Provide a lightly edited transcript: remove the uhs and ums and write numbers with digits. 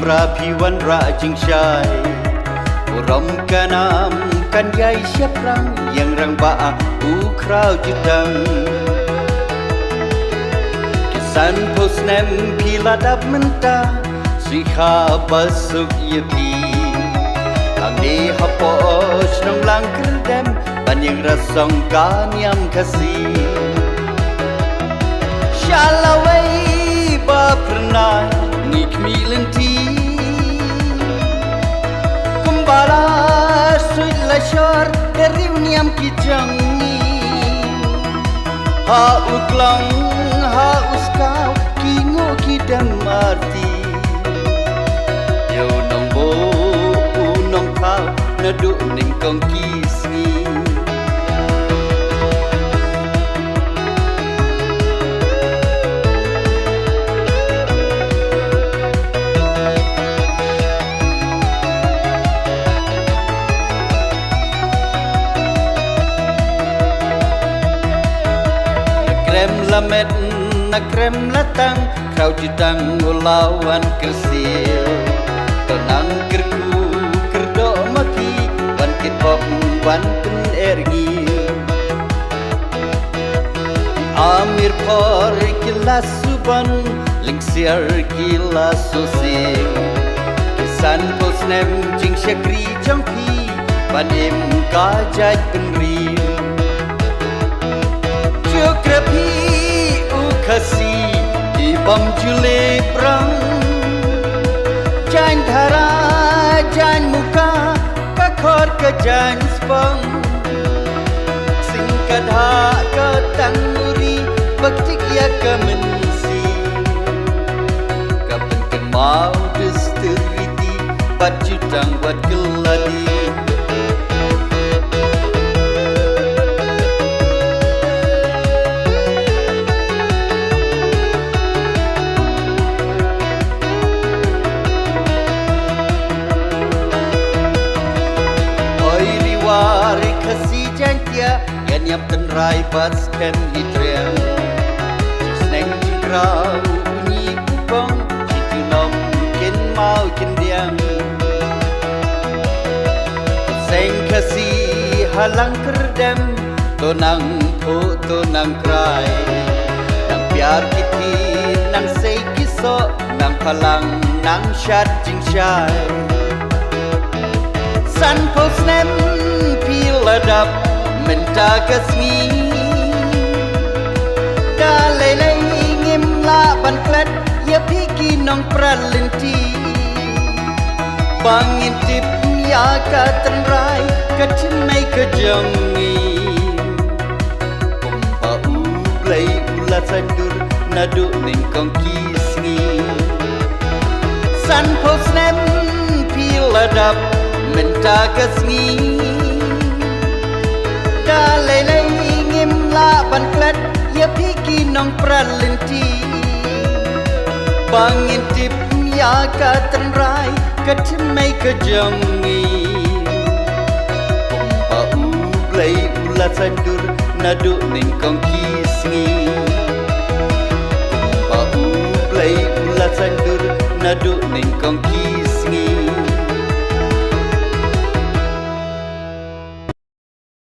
rapiwan rajing syai Uram kanam kan yai siap rang yang rang ba'a ukrau jedang Kisan posnem piladap mentah Siha basuk yepi Kami hapos nong lang kerdem Banyang rasong kanyam kasih Shalaway ba pernah Nik milanti Kumbala suit lashor Deriuniam kijangi Ha uklang ha uskau Kingo kidam arti Yo nong bo nong kau Naduk ning kong kisni Krem lamet na krem latang Kau jutang ulawan kersil Tenang kerku kerdo maki Wan kitpok wan pen ergi Amir por kilas suban Lingsir kilas sosing Kisan posnem jing syakri jangki Panim kajat penri Geografi ukasi di bam jule perang Jan dhara jan muka kakor ke jan spang Singkat hak ke tanguri baktik ya ke mensi Kapan kemau desteriti bajutang buat geladi Wari kasih jantia Yan yap tenrai bats ken hitriang Sneng jikrau unyi kupong Situ nom kin mau jendiang Seng kasih halang kerdem Tonang po tonang krai Nang biar kiti nang say kiso Nang palang nang syat jing syai San posnem piladap menta kasmi Dalai ngim la ban klet ya piki nong pralenti Bangin tip ya ka tenrai ka cimai ka jangi Kumpa ublai ulat sandur nadu ning kong kisni San posnem piladap menta kasmi Dalai ngim la ban klet ya piki nong pralenti Bangin tip ya ka tenrai ka cimai ka jangi Kumpa ublai ulat sandur nadu ning kong kisni Kumpa ublai ulat sandur nadu ning kong kisni